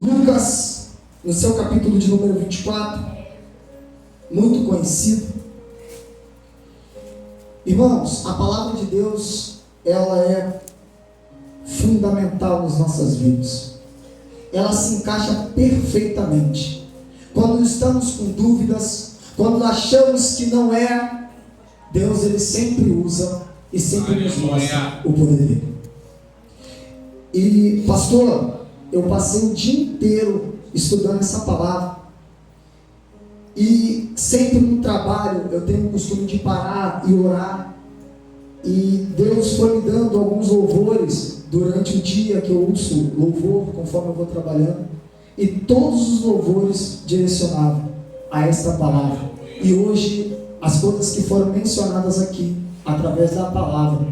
Lucas, no seu capítulo de número 24, muito conhecido. Irmãos, a palavra de Deus, ela é fundamental nas nossas vidas. Ela se encaixa perfeitamente. Quando estamos com dúvidas, quando achamos que não é, Deus ele sempre usa e sempre nos mostra o poder dele. E pastor, eu passei o dia inteiro estudando essa palavra. E sempre no trabalho eu tenho o costume de parar e orar. E Deus foi me dando alguns louvores durante o dia que eu ouço louvor, conforme eu vou trabalhando. E todos os louvores direcionavam a esta palavra. E hoje as coisas que foram mencionadas aqui, através da palavra,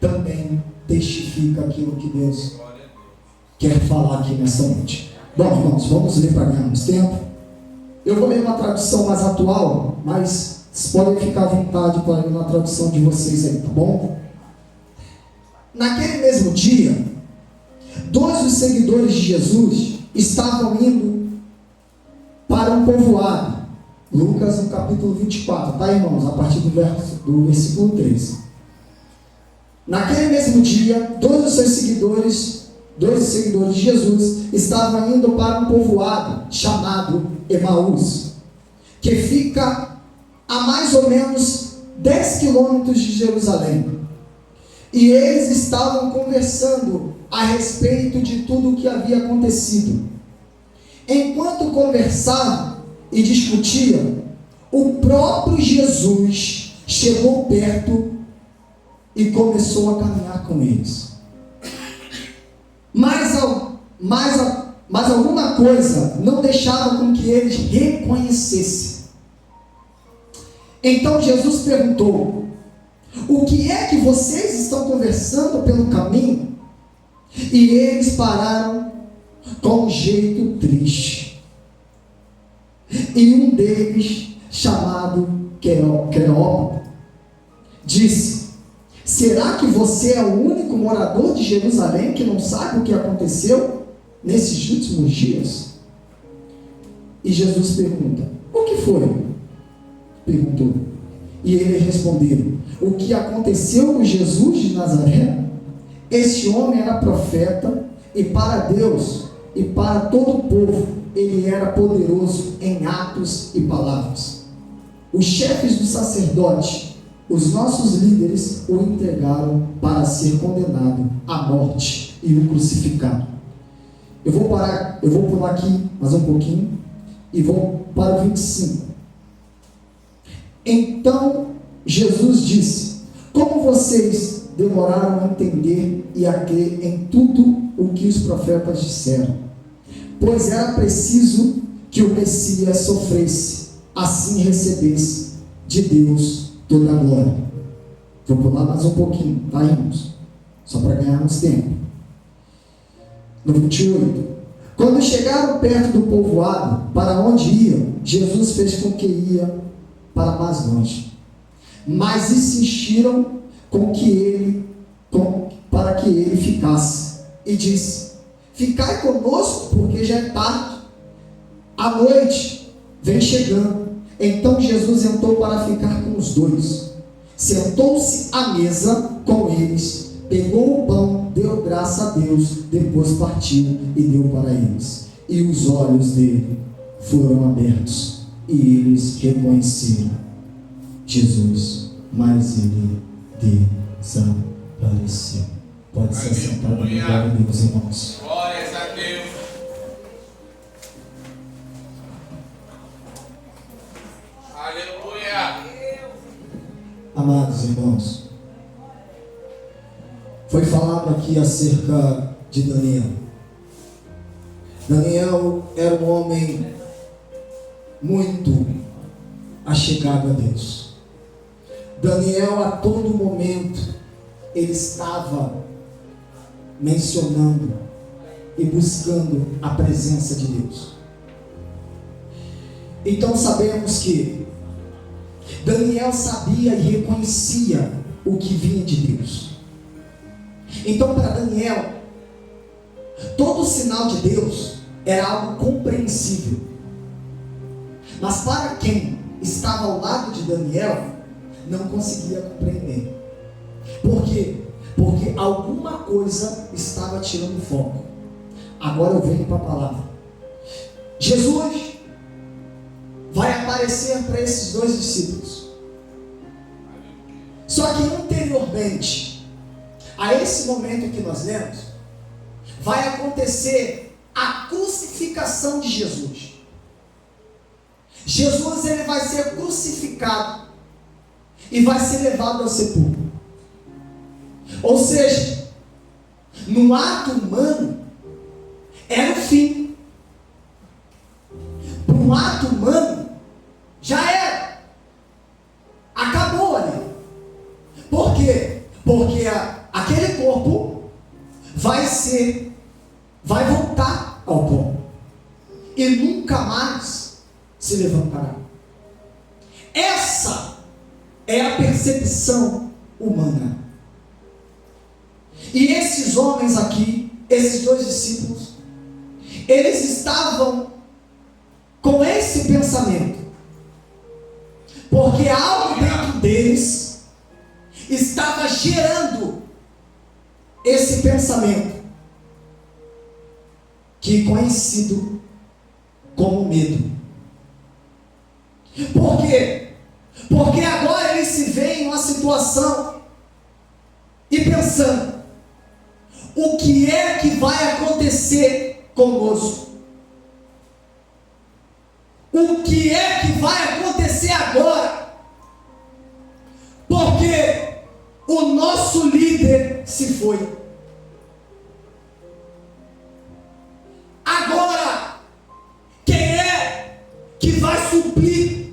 também testifica aquilo que Deus quer falar aqui nessa noite. Bom, irmãos, vamos ler para ganharmos tempo. Eu vou ler uma tradução mais atual, mas vocês podem ficar à vontade para ler na tradução de vocês aí, tá bom? Naquele mesmo dia, 2 dos seguidores de Jesus estavam indo para um povoado. Lucas, no capítulo 24, tá, irmãos? A partir do versículo 3. Naquele mesmo dia, 2 dos seguidores de Jesus estavam indo para um povoado chamado Emaús, que fica a mais ou menos 10 quilômetros de Jerusalém. E eles estavam conversando a respeito de tudo o que havia acontecido. Enquanto conversavam e discutiam, o próprio Jesus chegou perto e começou a caminhar com eles. Mas alguma coisa não deixava com que eles reconhecessem. Então Jesus perguntou: o que é que vocês estão conversando pelo caminho? E eles pararam com um jeito triste. E um deles, chamado Querópolis, disse: será que você é o único morador de Jerusalém que não sabe o que aconteceu nesses últimos dias? E Jesus pergunta: o que foi? Perguntou. E eles responderam: o que aconteceu com Jesus de Nazaré? Este homem era profeta, e para Deus e para todo o povo ele era poderoso em atos e palavras. Os chefes dos sacerdotes, os nossos líderes, o entregaram para ser condenado à morte e o crucificaram. Eu vou pular aqui mais um pouquinho e vou para o 25. Então Jesus disse: como vocês demoraram a entender e a crer em tudo o que os profetas disseram? Pois era preciso que o Messias sofresse, assim recebesse de Deus toda a glória. Vou pular mais um pouquinho, tá, irmãos? Só para ganharmos tempo. No 28. Quando chegaram perto do povoado, para onde iam, Jesus fez com que ia para mais longe. Mas insistiram para que ele ficasse. E disse: ficai conosco, porque já é tarde. A noite vem chegando. Então Jesus entrou para ficar com os dois. Sentou-se à mesa com eles, pegou o pão, deu graça a Deus, depois partiu e deu para eles. E os olhos dele foram abertos, e eles reconheceram Jesus, mas ele desapareceu. Pode ser sentado, glória a Deus, irmãos. Glórias a Deus. Aleluia. Amados irmãos, foi falado aqui acerca de Daniel. Daniel era um homem muito achegado a Deus. Daniel, a todo momento, ele estava mencionando e buscando a presença de Deus. Então sabemos que Daniel sabia e reconhecia o que vinha de Deus. Então para Daniel, todo sinal de Deus era algo compreensível. Mas para quem estava ao lado de Daniel, não conseguia compreender. Por quê? Porque alguma coisa estava tirando foco. Agora eu venho para a palavra. Jesus vai aparecer para esses dois discípulos. Só que anteriormente a esse momento que nós lemos, vai acontecer a crucificação de Jesus. Jesus, ele vai ser crucificado e vai ser levado ao sepulcro. Ou seja, no ato humano era o fim. Para um ato humano já era. Acabou ali. Por quê? Porque aquele corpo vai voltar ao pó e nunca mais se levantará. Essa é a percepção humana. E esses homens aqui, esses dois discípulos, eles estavam com esse pensamento, porque algo dentro deles estava gerando esse pensamento, que é conhecido como medo. Por quê? Porque agora eles se veem em uma situação e pensando: o que é que vai acontecer conosco? O que é que vai acontecer agora? Porque o nosso líder se foi. Agora, quem é que vai suprir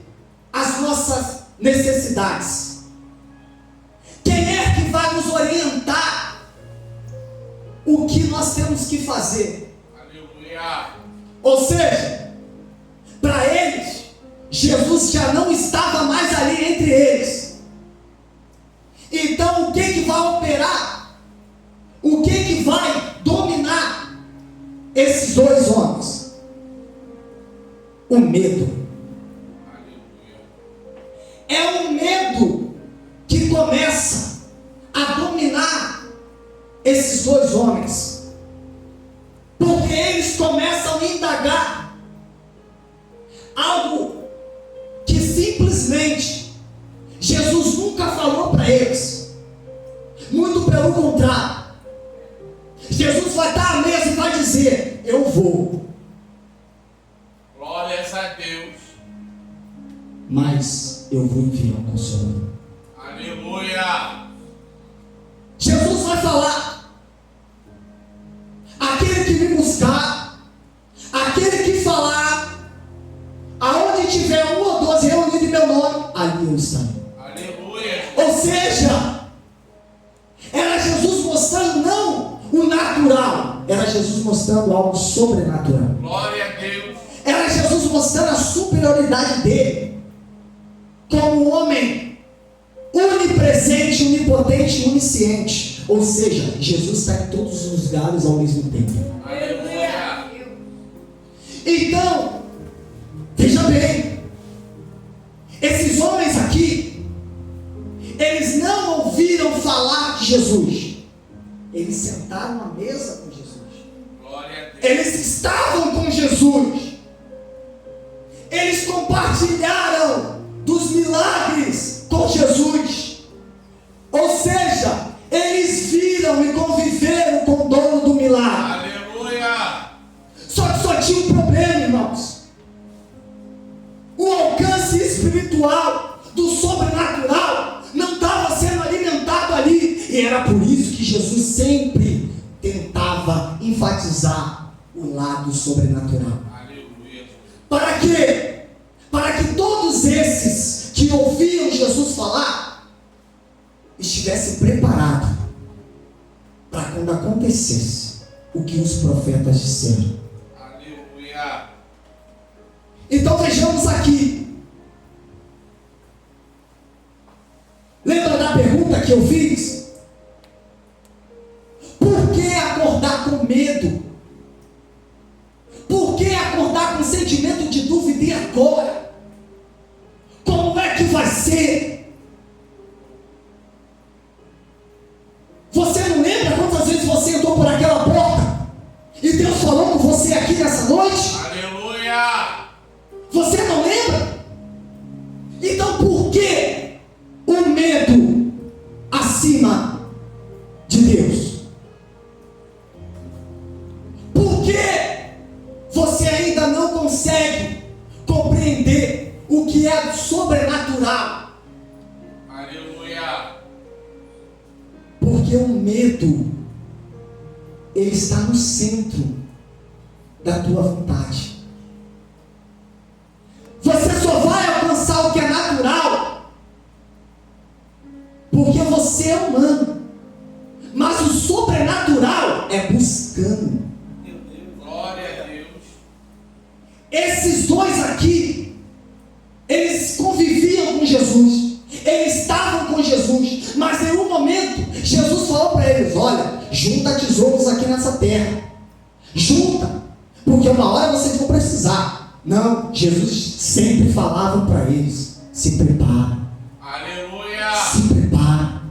as nossas necessidades? Quem é que vai nos orientar o que nós temos que fazer? Aleluia. Ou seja, para eles, Jesus já não estava mais ali entre eles. Então o que vai operar? O que vai dominar esses dois homens? O medo. É o medo que começa a dominar esses dois homens, porque eles começam a indagar algo que simplesmente Jesus nunca falou para eles. Muito pelo contrário, Jesus vai estar à mesa e vai dizer: eu vou. Glórias a Deus. Mas eu vou enviar um Consolador. Aleluia. Jesus vai falar: aquele que me buscar, aquele que falar, aonde tiver um ou dois reunidos em meu nome, ali eu estarei. Aleluia. Ou seja, era Jesus mostrando não o natural, era Jesus mostrando algo sobrenatural. Glória a Deus. Era Jesus mostrando a superioridade dele como um homem onipresente, onipotente, onisciente. Ou seja, Jesus está em todos os lugares ao mesmo tempo. Aleluia. Então, veja bem, esses homens aqui, eles não ouviram falar de Jesus. Eles sentaram à mesa com Jesus. Glória a Deus. Eles estavam com Jesus. Eles compartilharam dos milagres com Jesus. Ou seja, eles viram e conviveram com o dono do milagre. Aleluia. Só que só tinha um problema, irmãos. O alcance espiritual do sobrenatural não estava sendo alimentado ali. E era por isso que Jesus sempre tentava enfatizar o lado sobrenatural. Aleluia. Para quê? Para que todos esses que ouviam Jesus falar estivessem preparados para quando acontecesse o que os profetas disseram. Aleluia. Então vejamos aqui. Lembra da pergunta que eu fiz? Por que acordar com medo? Por com sentimento de dúvida, e agora? Como é que vai ser? Você não lembra quantas vezes você entrou por aquela porta e Deus falou com você aqui nessa noite? Aleluia! Você não lembra? Então por que o medo acima de Deus? Por que você ainda não consegue compreender o que é sobrenatural? Aleluia! Porque o medo, ele está no centro da tua vontade. Você só vai alcançar o que é natural porque você é humano. Mas o sobrenatural é buscando. Glória a Deus! Esses dois aqui, eles conviviam com Jesus, eles estavam com Jesus, mas em um momento Jesus falou para eles: olha, junta tesouros aqui nessa terra, junta, porque uma hora vocês vão precisar. Não, Jesus sempre falava para eles: se prepara, Aleluia! se prepara,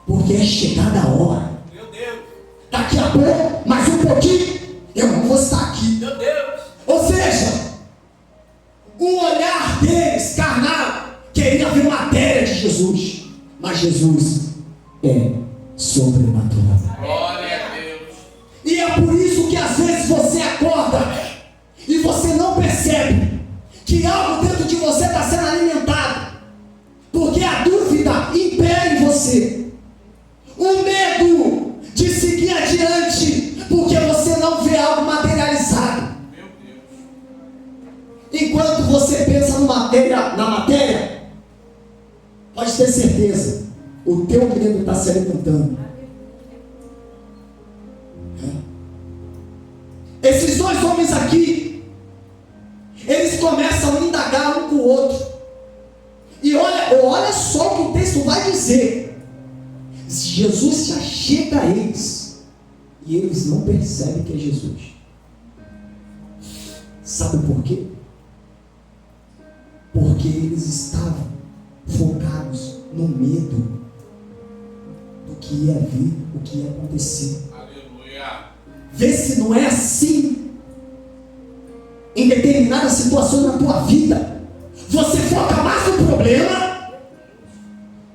porque é chegada a hora. Meu Deus! Daqui a pouco, mais um pouquinho, eu não vou estar aqui. Meu Deus! Ou seja, o olhar deles, carnal, queria ver matéria de Jesus, mas Jesus é sobrenatural. Glória a Deus! E é por isso que às vezes você acorda e você não percebe que algo dentro de você está sendo alimentado, porque a dúvida impera em você, o medo de seguir adiante, porque você não vê algo materializado. Meu Deus! Enquanto você pensa na matéria, pode ter certeza, o teu medo está se alimentando. Esses dois homens aqui, eles começam a indagar um com o outro. E olha só o que o texto vai dizer. Jesus já chega a eles e eles não percebem que é Jesus. Sabe por quê? Porque eles estavam focados no medo do que ia vir, o que ia acontecer. Aleluia! Vê se não é assim em determinadas situações na tua vida. Você foca mais no problema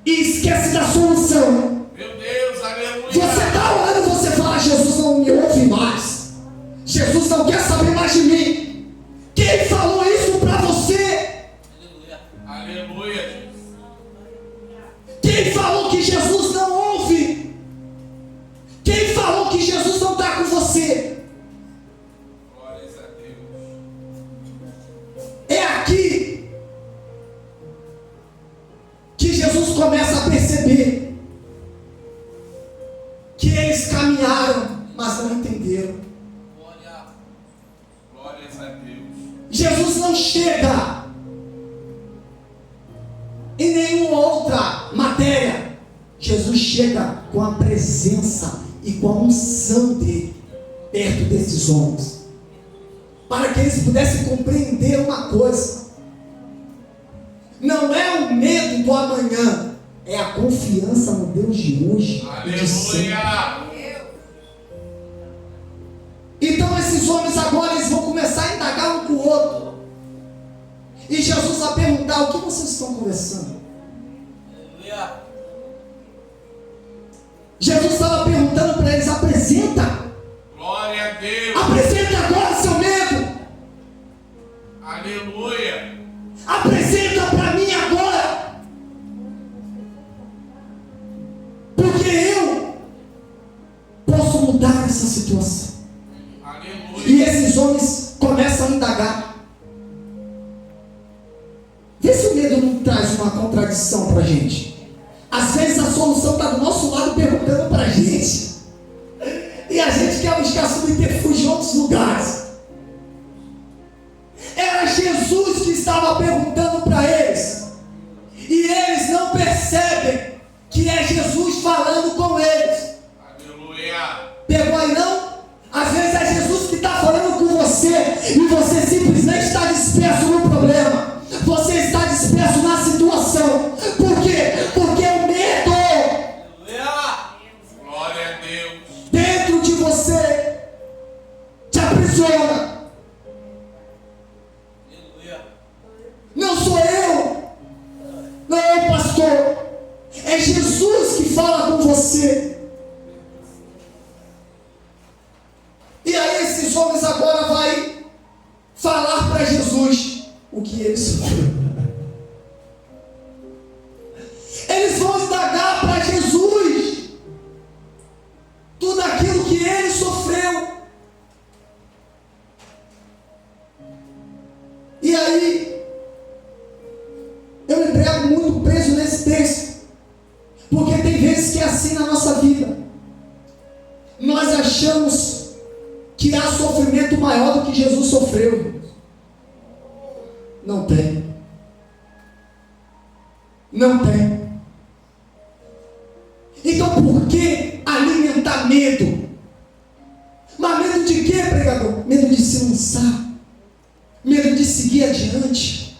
e esquece da solução. Meu Deus! Aleluia! Você está orando, você fala: Jesus não me ouve mais, Jesus não quer saber mais de mim. Quem falou isso para você? Aleluia! Quem falou que Jesus não ouve? Quem falou que Jesus não está com você? Glórias a Deus! É aqui que Jesus começa a perceber que eles caminharam, mas não entenderam. Glórias a Deus! Jesus não chega em nenhuma outra matéria. Jesus chega com a presença e com a unção dele perto desses homens, para que eles pudessem compreender uma coisa: não é o medo do amanhã, é a confiança no Deus de hoje e de sempre. Aleluia! Então esses homens agora eles vão começar a indagar um com o outro, e Jesus vai perguntar: o que vocês estão conversando? Aleluia! Jesus estava perguntando para eles: apresenta, Glória a Deus! apresenta agora seu medo, Aleluia! apresenta para mim agora, porque eu posso mudar essa situação. Aleluia! E esses homens começam a indagar. Vê se o medo não traz uma contradição para a gente. Às vezes a solução está do nosso lado perguntando para a gente, e a gente quer buscar subterfúgio em outros lugares. Era Jesus que estava perguntando para eles, e eles não percebem que é Jesus falando com eles. Aleluia! Pegou aí não? Às vezes é Jesus que está falando com você, e você simplesmente você. E aí esses homens agora vai falar para Jesus o que ele sofreu. Eles vão indagar para Jesus tudo aquilo que ele sofreu. E aí, eu me pego muito preso nesse texto, porque tem vezes que é assim na nossa vida. Nós achamos que há sofrimento maior do que Jesus sofreu. Não tem. Não tem. Então por que alimentar medo? Mas medo de quê, pregador? Medo de se lançar. Medo de seguir adiante.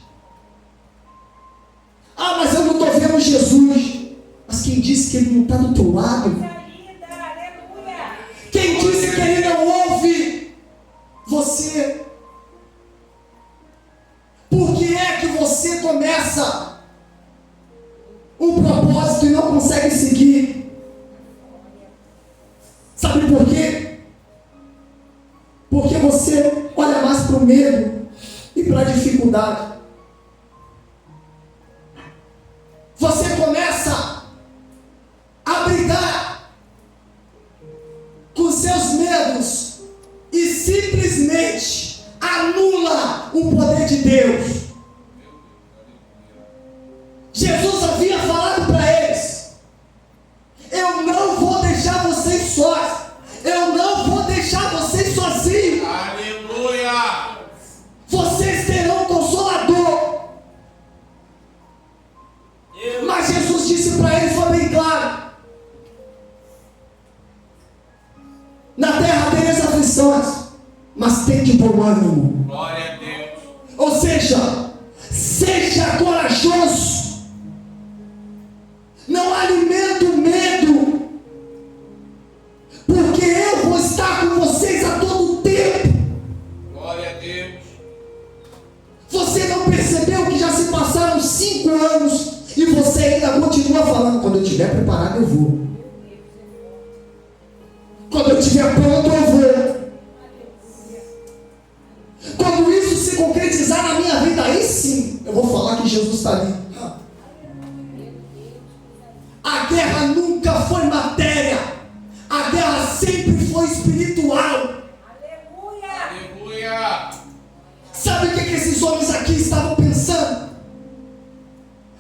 Ah, mas eu não estou vendo Jesus. Mas quem disse que ele não está do teu lado? Quem disse que ele não ouve você? Por que é que você começa um propósito e não consegue seguir? Sabe por quê? Porque você olha mais para o medo e para a dificuldade. Você começa a brigar com seus medos e simplesmente anula o poder de Deus. Jesus havia falado para eles: eu não vou deixar vocês sós, eu não vou deixar vocês sozinhos. Aleluia! Vocês terão um consolador. Mas Jesus disse para eles, foi bem claro: na terra tereis aflições, mas tem de bom ânimo. Glória a Deus. Ou seja, seja corajoso. Não alimente o medo, porque eu vou estar com vocês a todo tempo. Glória a Deus. Você não percebeu que já se passaram 5 anos e você ainda continua falando: quando eu estiver preparado eu vou, quando eu estiver pronto eu vou, quando isso se concretizar na minha vida, aí sim eu vou falar que Jesus está ali. A guerra nunca foi matéria, a guerra sempre foi espiritual. Aleluia! Sabe o que esses homens aqui estavam pensando?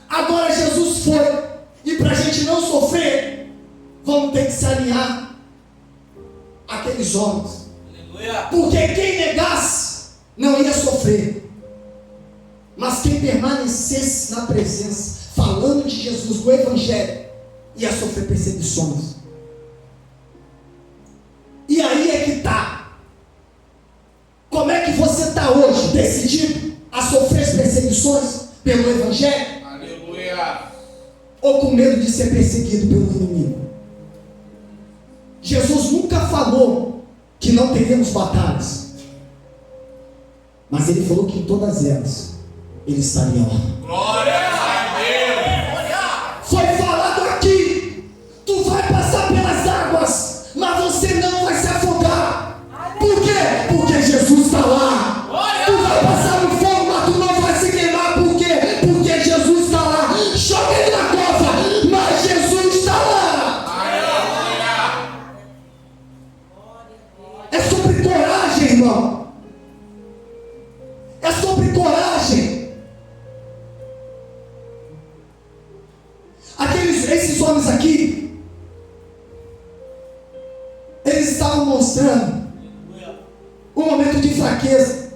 Agora Jesus foi, e para a gente não sofrer, vamos ter que se alinhar àqueles homens. Aleluia! Porque quem negasse não ia sofrer, mas quem permanecesse na presença, falando de Jesus, do Evangelho, ia sofrer perseguições. E aí é que está. Como é que você está hoje? Decidido a sofrer as perseguições pelo Evangelho? Aleluia! Ou com medo de ser perseguido pelo inimigo? Jesus nunca falou que não teríamos batalhas, mas ele falou que em todas elas ele estaria lá. Glória a Deus! Foi falado aqui: tu vai passar pelas águas, mas você não vai se afogar. Por quê? Porque Jesus está lá. Tu vai passar no fogo, mas tu não vai se queimar. Por quê? Porque Jesus está lá. Joga ele na cova, mas Jesus está lá. Aleluia! É sobre coragem, irmão. É sobre coragem. Esses homens aqui, eles estavam mostrando um momento de fraqueza,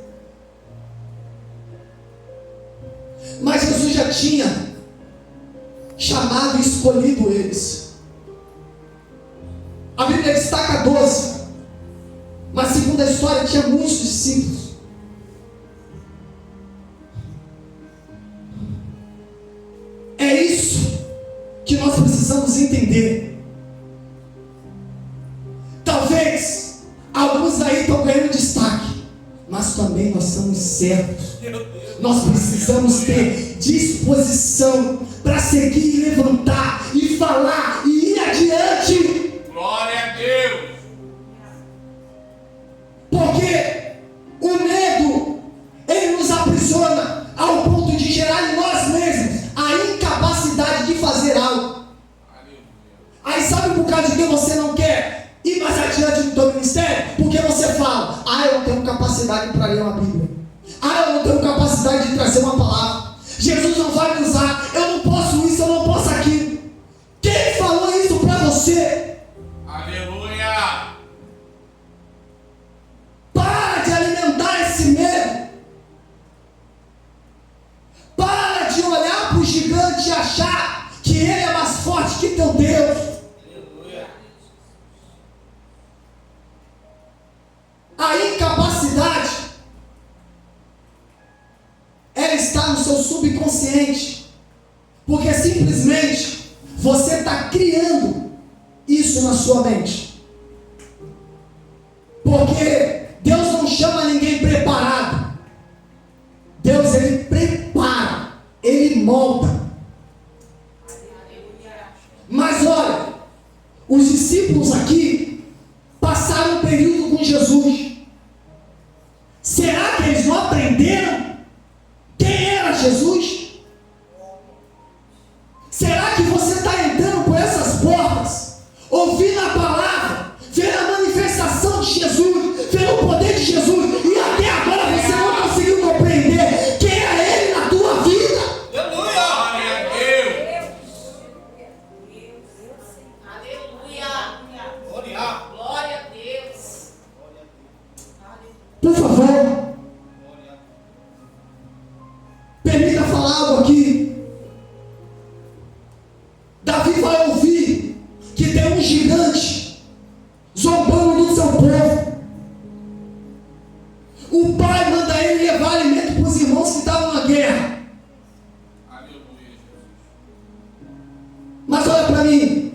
mas Jesus já tinha chamado e escolhido eles. A Bíblia destaca 12, mas segundo a história tinha muitos discípulos. É isso que nós precisamos entender. Talvez alguns aí estão ganhando destaque, mas também nós somos servos. Nós precisamos ter disposição para seguir e levantar e falar e ir adiante. adiante. Glória a Deus. Porque o medo, ele nos aprisiona ao ponto de gerar em nós mesmos a incapacidade de fazer algo. Aí sabe por causa de que você não quer ir mais adiante no teu ministério? Porque você fala: eu não tenho capacidade para ler uma Bíblia. Eu não tenho capacidade de trazer uma palavra. Jesus não vai me usar. Eu não posso isso, eu não posso aquilo. Quem falou isso para você? Aleluia. Para de alimentar esse medo. Para de olhar para o gigante e achar que ele é mais forte que teu Deus. Aleluia. A incapacidade, ela está no seu subconsciente. Porque simplesmente você está criando isso na sua mente. Porque Deus não chama ninguém preparado. Deus, ele prepara, ele molda. Mas olha, os discípulos aqui passaram um período com Jesus. Será que eles não aprenderam quem era Jesus? Será que você está entrando por essas portas, ouvindo a palavra, vendo a manifestação de Jesus, vendo o poder de Jesus, e até agora você não conseguiu compreender quem é Ele na tua vida? Glória a Deus. Aleluia. Glória a Deus. Por favor, permita falar algo aqui. Davi vai ouvir que tem um gigante zombando do seu povo. O pai manda ele levar alimento para os irmãos que estavam na guerra. Aleluia, Jesus. Mas olha para mim,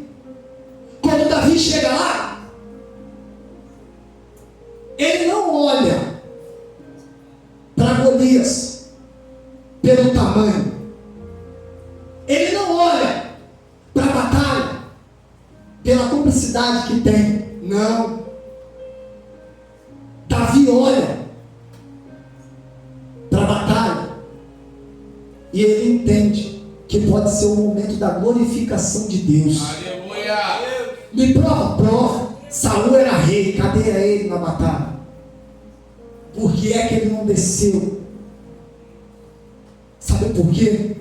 quando Davi chega lá, ele não olha para Golias pelo tamanho. Ele não olha para a batalha pela cumplicidade que tem. Não. Davi olha para a batalha e ele entende que pode ser o momento da glorificação de Deus. Aleluia. Me prova. Saul era rei, cadê era ele na batalha? Por que é que ele não desceu? Sabe por quê?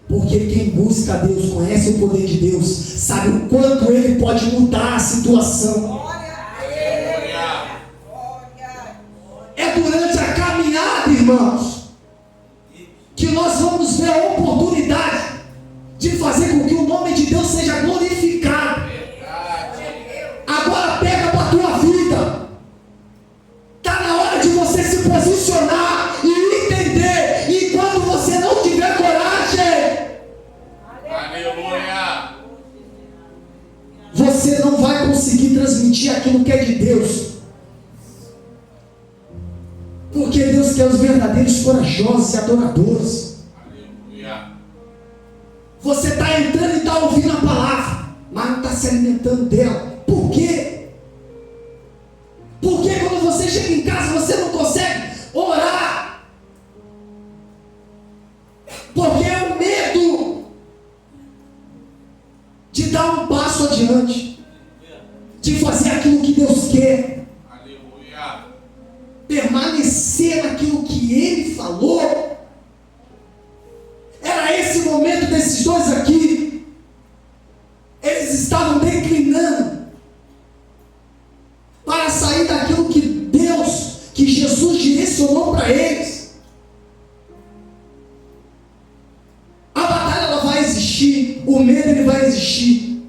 Porque quem busca a Deus, conhece o poder de Deus, sabe o quanto ele pode mudar a situação. Aleluia. É durante a caminhada, irmãos, que nós vamos ver a oportunidade de fazer com que o nome de Deus seja glorificado. Agora pega para a tua vida. Está na hora de você se posicionar e entender. E quando você não tiver coragem, Aleluia. você não vai conseguir transmitir aquilo que é de Deus. Porque Deus quer os verdadeiros corajosos e adoradores. Aleluia. Você está entrando e está ouvindo a palavra, mas não está se alimentando dela. Por quê? Porque quando você chega em casa você não consegue orar. Porque é o medo de dar um passo adiante, de fazer aquilo que Deus quer, Aleluia. permanecer naquilo que Ele falou. Era esse momento desses dois aqui. Eles estavam declinando para sair daquilo que Deus, que Jesus direcionou para eles. A batalha ela vai existir, o medo ele vai existir.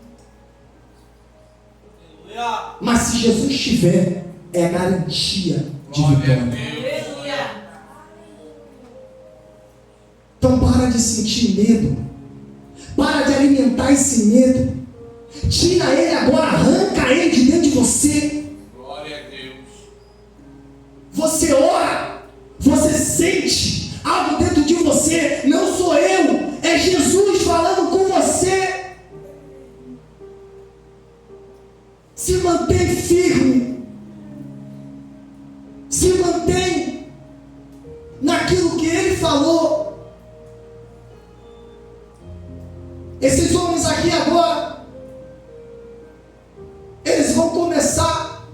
Mas se Jesus estiver, é garantia de Glória a vitória. Deus. Então para de sentir medo. Para de alimentar esse medo. Tira ele agora, arranca ele de dentro de você. Glória a Deus. Você ora, você sente algo dentro de você. Não sou eu, é Jesus falando com você. falou. Esses homens aqui agora, eles vão começar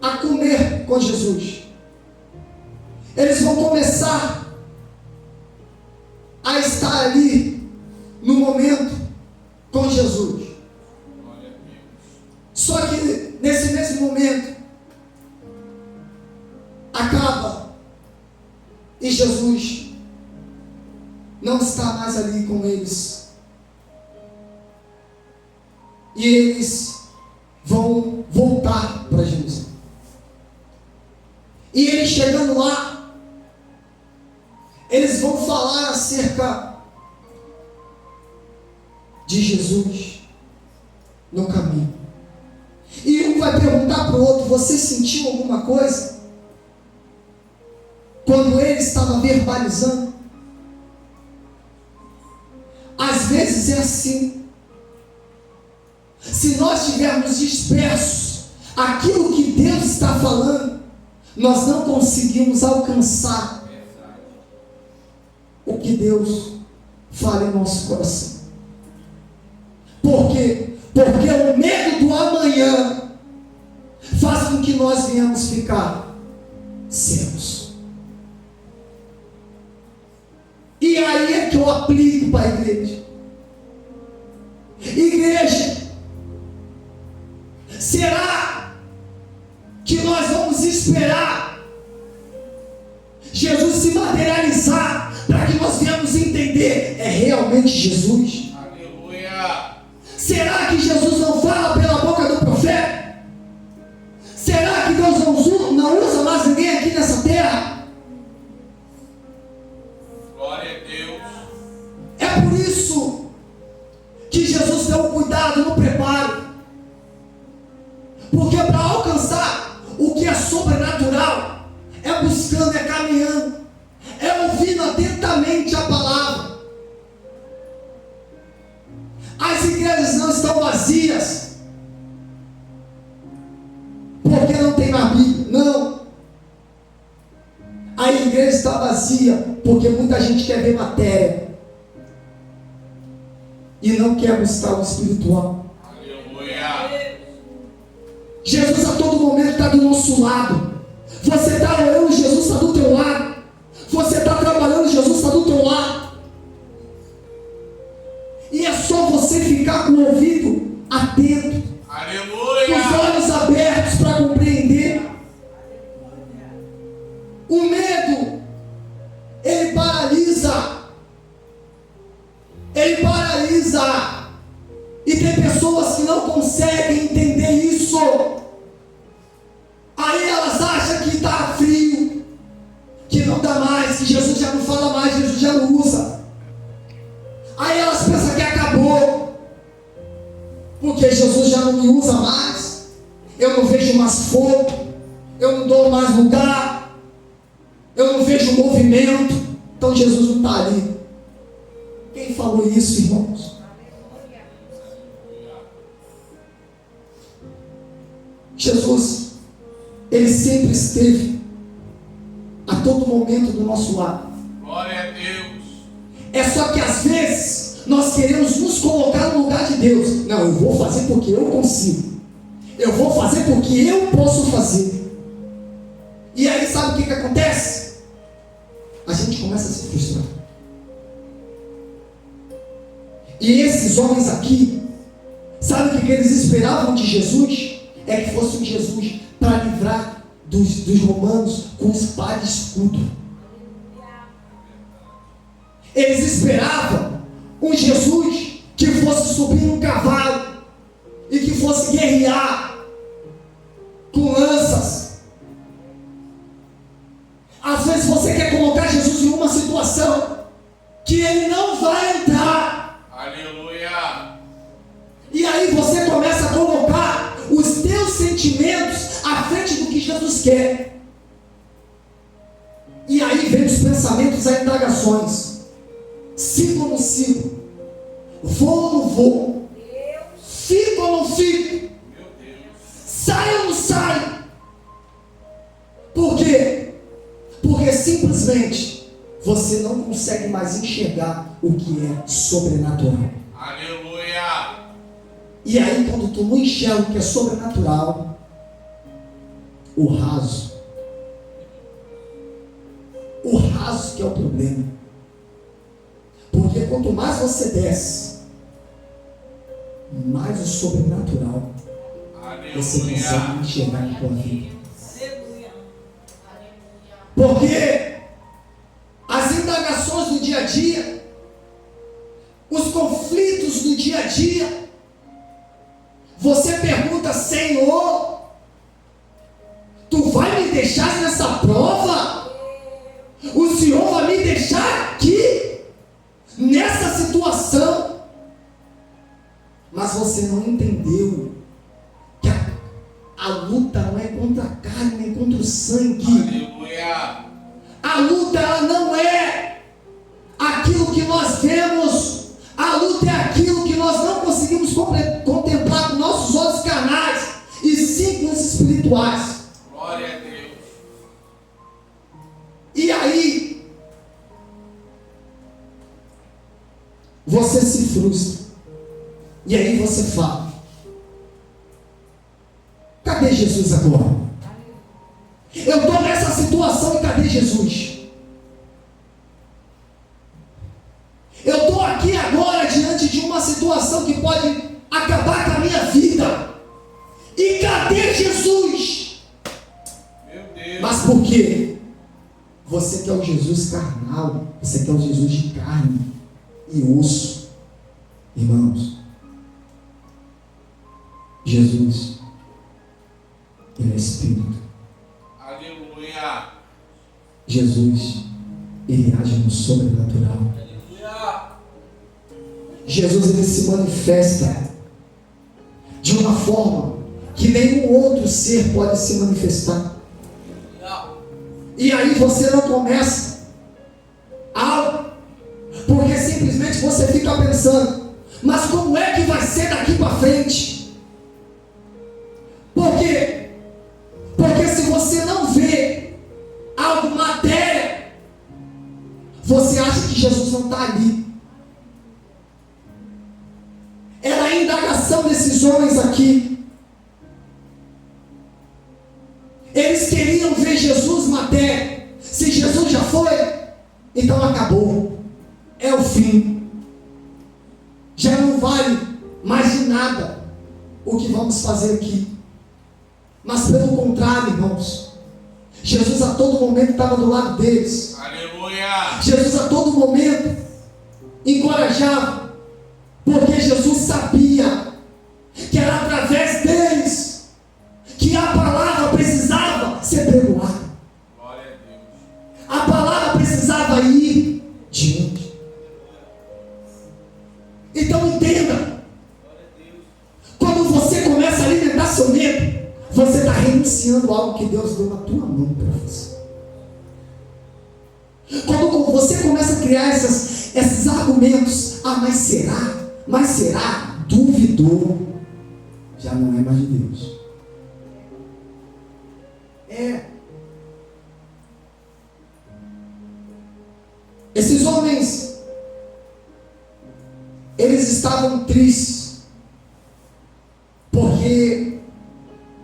a comer com Jesus. Eles vão começar a estar ali no momento com Jesus. Só que nesse mesmo momento acaba e Jesus não está mais ali com eles. E eles vão voltar para Jesus. E eles chegando lá, eles vão falar acerca de Jesus no caminho. E um vai perguntar para o outro: você sentiu alguma coisa? Quando ele estava verbalizando. Às vezes é assim. Se nós estivermos dispersos, aquilo que Deus está falando, nós não conseguimos alcançar o que Deus fala em nosso coração. Por quê? Porque o medo do amanhã faz com que nós venhamos ficar cegos. E aí é que eu aplico para a igreja. Igreja, será que nós vamos esperar Jesus se materializar para que nós venhamos entender é realmente Jesus? Aleluia. Será que Jesus não fala pela boca do profeta? Será que Deus não usa mais ninguém aqui nessa terra? Glória a Deus. É por isso que Jesus deu um cuidado no preparo. Porque para alcançar o que é sobrenatural, é buscando, é caminhando, é ouvindo atentamente a palavra. As igrejas não estão vazias porque não tem mais Bíblia. Não. A igreja está vazia porque muita gente quer ver matéria e não quer buscar o espiritual. Aleluia. Jesus a todo momento está do nosso lado. Você está orando, Jesus está do teu lado. Você está trabalhando, Jesus está do teu lado. E é só você ficar com o ouvido atento, Aleluia. com os olhos abertos para compreender. O medo, ele paralisa. Ele paralisa. E tem pessoas que não conseguem entender isso. Aí elas acham que está frio, que não dá mais, que Jesus já não fala mais, Jesus já não usa. Aí elas pensam que acabou, porque Jesus já não me usa mais, eu não vejo mais fogo, eu não dou mais lugar, eu não vejo movimento, então Jesus não está ali. Quem falou isso, irmãos? Jesus, ele sempre esteve a todo momento do nosso lado. Glória a Deus. É só que às vezes nós queremos nos colocar no lugar de Deus. Não, eu vou fazer porque eu consigo. Eu vou fazer porque eu posso fazer. E aí sabe o que acontece? A gente começa a se frustrar. E esses homens aqui, sabe o que eles esperavam de Jesus? É que fosse um Jesus para livrar dos romanos com espada e escudo. Eles esperavam um Jesus que fosse subir num cavalo e que fosse guerrear com lanças. Às vezes você quer colocar Jesus em uma situação que ele não vai entrar. Aleluia. E aí você começa a colocar os teus sentimentos à frente do que Jesus quer. E aí vem os pensamentos, as indagações. Sigo ou não sigo? Vou ou não vou? Fico ou não fico? Saio ou não saio? Por simplesmente você não consegue mais enxergar o que é sobrenatural. Aleluia. E aí, quando tu não enxerga o que é sobrenatural, o raso que é o problema. Porque quanto mais você desce, mais o sobrenatural você consegue enxergar na tua vida. Porque as indagações do dia a dia, os conflitos do dia a dia, você pergunta: Senhor, tu vai me deixar nessa prova? O Senhor vai me deixar aqui, nessa situação? Mas você não entendeu que a luta não é contra a carne, nem contra o sangue. Aleluia. A luta ela não é aquilo que nós vemos. A luta é aquilo que nós não conseguimos contemplar com nossos olhos carnais, e sim com os espirituais. Glória a Deus. E aí você se frustra. E aí você fala: cadê Jesus agora? Eu estou nessa situação e cadê Jesus? Eu estou aqui agora diante de uma situação que pode acabar com a minha vida. E cadê Jesus? Meu Deus. Mas por quê? Você quer o Jesus carnal, você quer o Jesus de carne e osso. Irmãos, Jesus, Ele é Espírito. Aleluia. Jesus, Ele age no sobrenatural. Jesus, Ele se manifesta de uma forma que nenhum outro ser pode se manifestar. E aí você não começa algo, porque simplesmente você fica pensando: mas como é que vai ser daqui para frente? Por quê? Porque se você não vê algo matéria, você acha que Jesus não está ali. Era a indagação desses homens aqui. Eles queriam ver Jesus matéria. Se Jesus já foi, então acabou. É o fim. Já não vale mais de nada o que vamos fazer aqui. Mas pelo contrário, irmãos, Jesus a todo momento estava do lado deles. Aleluia. Jesus a todo momento encorajava, porque Jesus sabia que era através deles que a palavra precisava ser pregoada. Glória a Deus. A palavra precisava ir diante. Então entenda: quando você começa a alimentar seu medo, você está renunciando a algo que Deus deu na tua mão para você. Quando você começa a criar esses argumentos: ah, mas será, duvidou, já não é mais de Deus. Esses homens, eles estavam tristes, porque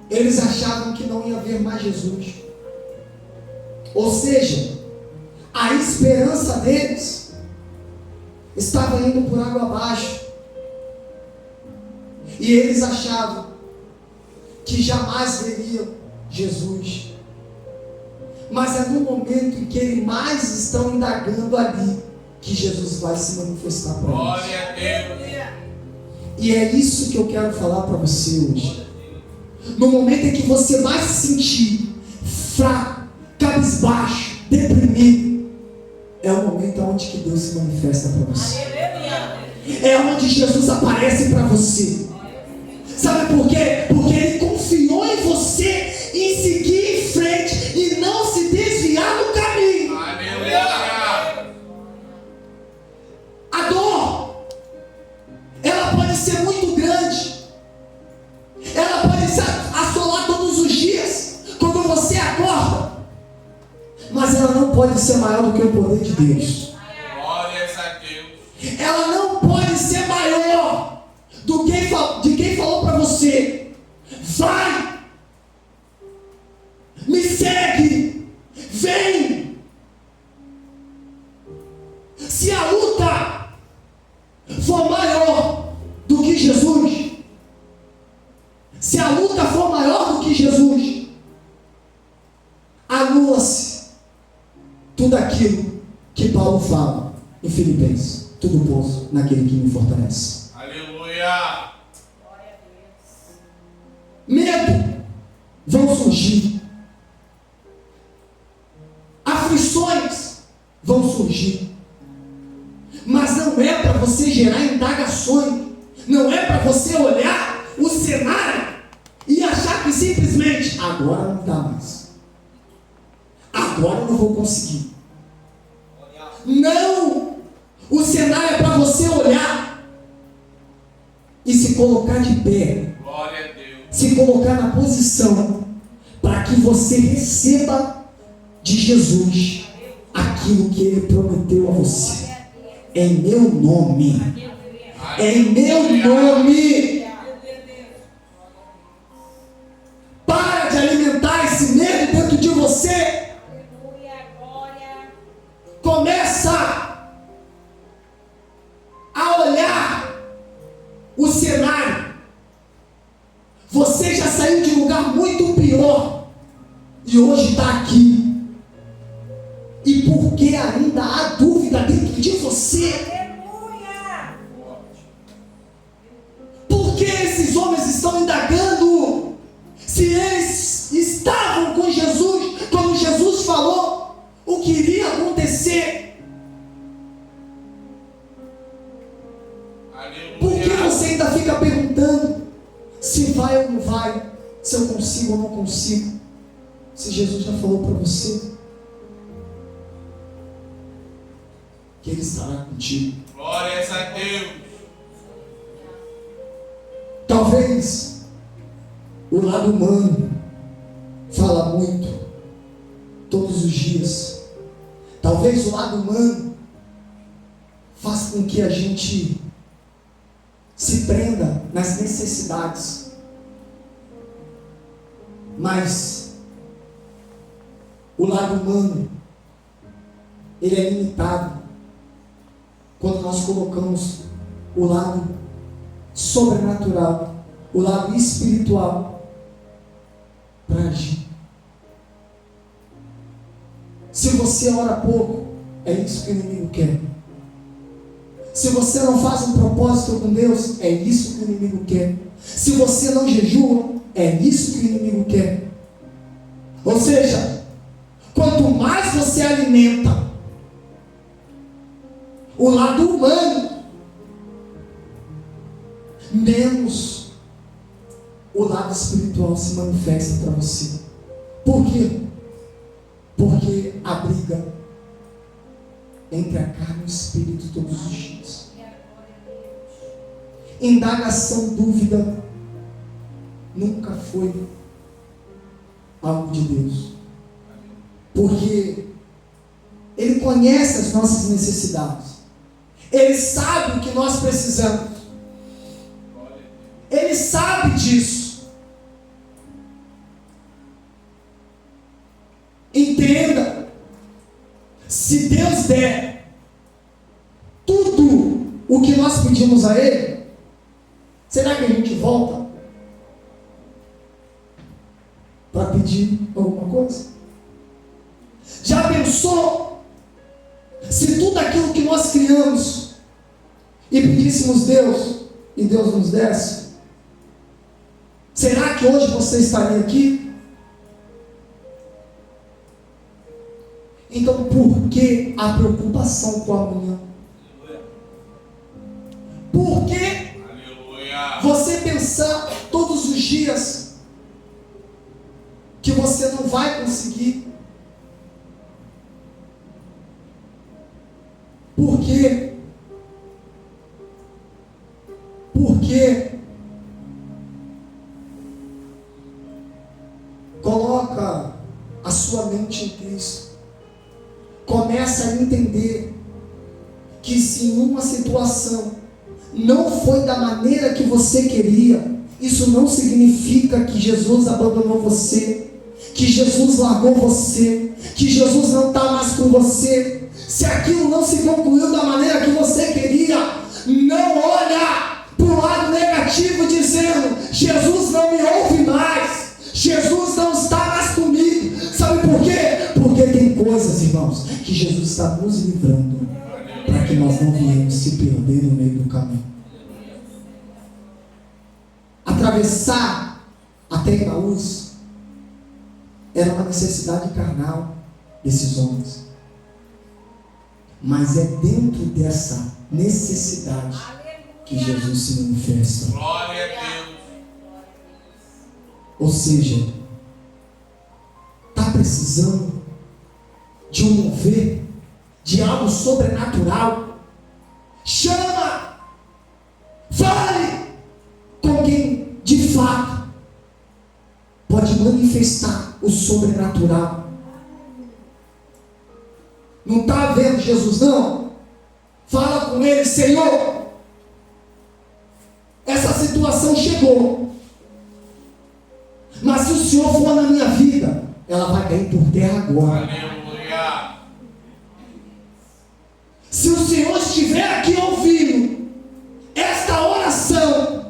eles achavam que não ia ver mais Jesus. Ou seja, a esperança deles estava indo por água abaixo. E eles achavam que jamais veriam Jesus. Mas é no momento em que eles mais estão indagando ali que Jesus vai se manifestar para eles. Glória a Deus. E é isso que eu quero falar para você hoje. No momento em que você mais se sentir fraco, cabisbaixo, deprimido, é o momento onde que Deus se manifesta para você. É onde Jesus aparece para você. Sabe por quê? Porque Ele confiou em você em seguir em frente e não se desviar do caminho. Aleluia. A dor, ela pode ser muito grande. Ela pode assolar todos os dias quando você acorda. Mas ela não pode ser maior do que o poder de Deus. Glórias a Deus. Ela não pode ser maior do que de quem falou para você: vai, me segue, vem. Se a luta for maior do que Jesus, se a luta for maior do que Jesus, anula-se tudo aquilo que Paulo fala em Filipenses: tudo posso naquele que me fortalece. Aleluia. Medo vão surgir, aflições vão surgir, mas não é para você gerar indagações, não é para você olhar o cenário e achar que simplesmente agora não dá mais, agora eu não vou conseguir. Não! O cenário é para você olhar e se colocar de pé, Glória a Deus. se colocar na posição para que você receba de Jesus aquilo que Ele prometeu a você. Em meu nome. Em meu nome. Para de alimentar esse medo dentro de você. Começa a olhar o cenário. Você já saiu de um lugar muito pior e hoje está aqui. E porque ainda há dúvida dentro de você? Por que esses homens estão indagando se eles estavam com Jesus quando Jesus falou o que iria acontecer? Por que você ainda fica perguntando se vai ou não vai, se eu consigo ou não consigo, se Jesus já falou para você que Ele estará contigo? Glórias a Deus. Talvez o lado humano fala muito todos os dias. Talvez o lado humano faça com que a gente se prenda nas necessidades. Mas o lado humano, ele é limitado quando nós colocamos o lado sobrenatural, o lado espiritual para agir. Se você ora pouco, é isso que o inimigo quer. Se você não faz um propósito com Deus, é isso que o inimigo quer. Se você não jejua, é isso que o inimigo quer. Ou seja, quanto mais você alimenta o lado humano, menos o lado espiritual se manifesta para você. Por quê? Porque a briga entre a carne e o espírito todos os dias. Indagação, dúvida nunca foi algo de Deus, porque Ele conhece as nossas necessidades, Ele sabe o que nós precisamos, Ele sabe disso. Entenda, se Deus der tudo o que nós pedimos a Ele, será que a gente volta para pedir alguma coisa? Já pensou se tudo aquilo que nós criamos e pedíssemos Deus e Deus nos desse? Será que hoje você estaria aqui? Então, por que a preocupação com o amanhã? Por que você pensar todos os dias que você não vai conseguir? Por quê? Porque coloca a sua mente em Cristo. começa a entender que se em uma situação não foi da maneira que você queria, isso não significa que Jesus abandonou você, que Jesus largou você, que Jesus não está mais com você. Se aquilo não se concluiu da maneira que você queria, não olha para o lado negativo dizendo: Jesus não me ouve mais, Jesus não está mais comigo. Sabe por quê? Porque tem coisas, irmãos, que Jesus está nos livrando para que nós não venhamos se perder no meio do caminho. Atravessar até Emaús era uma necessidade carnal desses homens, mas é dentro dessa necessidade que Jesus se manifesta. Glória a Deus. Ou seja, está precisando de um mover, de algo sobrenatural? Chama, fale com quem de fato pode manifestar o sobrenatural. Não está vendo Jesus não? Fala com ele: Senhor, essa situação chegou, mas se o Senhor for na minha vida, ela vai cair por terra agora. Aleluia. Se o Senhor estiver aqui ouvindo esta oração,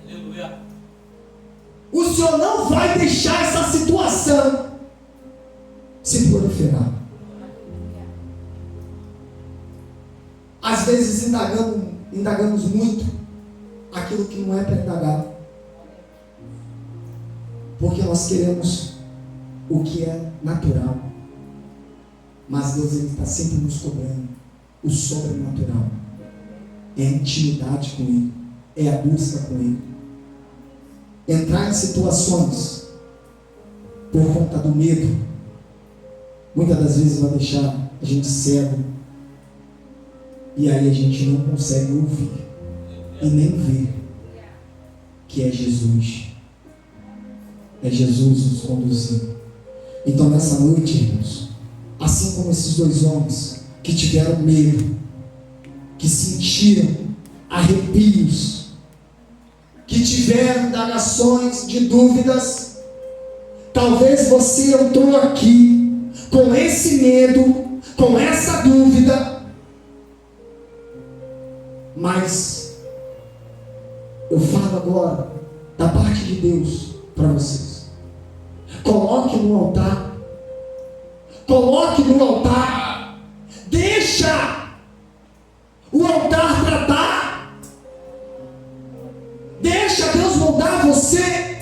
Aleluia. o Senhor não vai deixar essa situação se proliferar. Às vezes indagamos muito aquilo que não é para indagar, porque nós queremos o que é natural, mas Deus está sempre nos cobrando o sobrenatural. É a intimidade com Ele, é a busca com Ele. Entrar em situações por conta do medo, muitas das vezes vai deixar a gente cego, e aí a gente não consegue ouvir e nem ver que é Jesus. É Jesus nos conduzindo. Então nessa noite, irmãos, assim como esses dois homens que tiveram medo, que sentiram arrepios, que tiveram indagações de dúvidas, talvez você entrou aqui com esse medo, com essa dúvida, mas eu falo agora da parte de Deus para vocês. Coloque no altar. Coloque no altar. Deixa o altar tratar. Deixa Deus moldar você.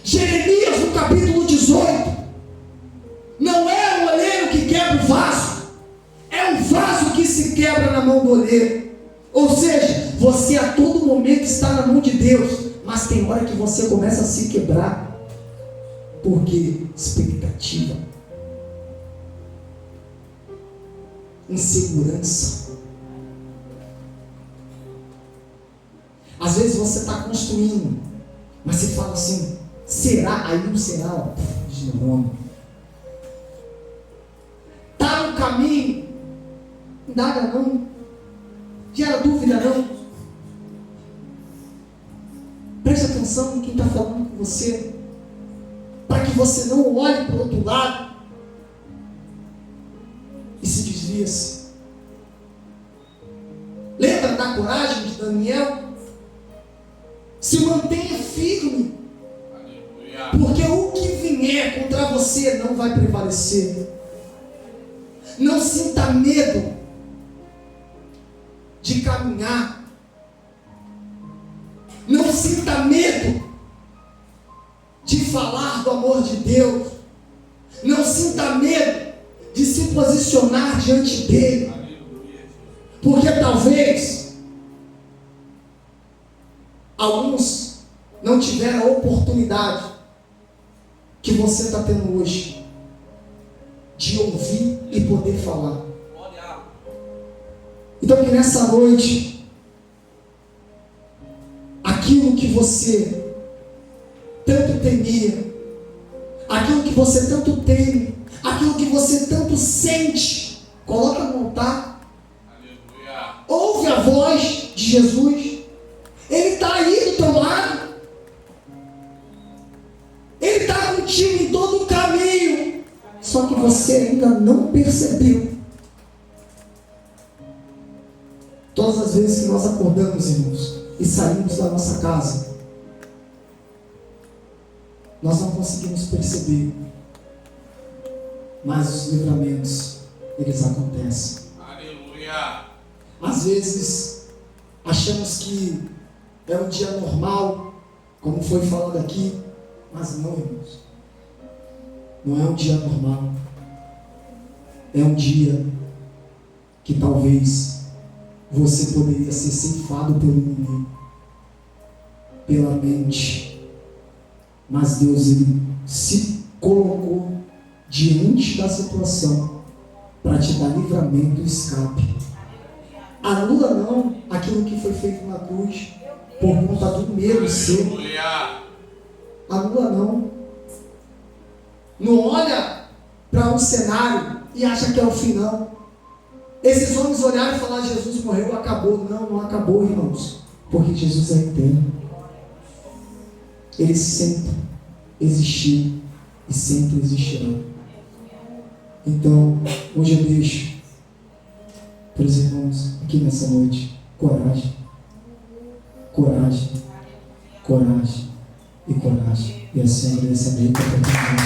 Jeremias no capítulo 18. Não é o oleiro que quebra o vaso, é o vaso que se quebra na mão do oleiro. Ou seja, você a todo momento está na mão de Deus, mas tem hora que você começa a se quebrar. Por quê? Expectativa, insegurança. Às vezes você está construindo, mas você fala assim: será? Aí não será, desmorona. Está no caminho, indaga não, gera dúvida não. Preste atenção em quem está falando com você, para que você não olhe para o outro lado e se desvie-se. Lembra da coragem de Daniel? Se mantenha firme, porque o que vier contra você não vai prevalecer. Não sinta medo de caminhar. Não sinta medo de falar do amor de Deus. Não sinta medo de se posicionar diante dele. Porque talvez alguns não tiveram a oportunidade que você está tendo hoje de ouvir e poder falar. Então que nessa noite, aquilo que você tanto temia, aquilo que você tanto teme, aquilo que você tanto sente, coloca no altar. Aleluia. Ouve a voz de Jesus. Ele está aí do teu lado. Ele está contigo em todo o caminho. Só que você ainda não percebeu. Todas as vezes que nós acordamos, irmãos, e saímos da nossa casa, nós não conseguimos perceber. Mas os livramentos, eles acontecem. Aleluia. Às vezes, achamos que é um dia normal, como foi falado aqui, mas não, irmãos. Não é um dia normal. É um dia que talvez você poderia ser ceifado pelo inimigo, pela mente. Mas Deus, Ele se colocou diante da situação para te dar livramento e escape. Anula não aquilo que foi feito na cruz por conta do medo seu. Anula não. Não olha para um cenário e acha que é o fim, não. Esses homens olharam e falaram: Jesus morreu, acabou. Não, não acabou, irmãos. Porque Jesus é eterno. Ele sempre existiu e sempre existirá. Então, hoje eu deixo para os irmãos aqui nessa noite coragem, coragem, coragem e coragem. E assim agradeço a Deus.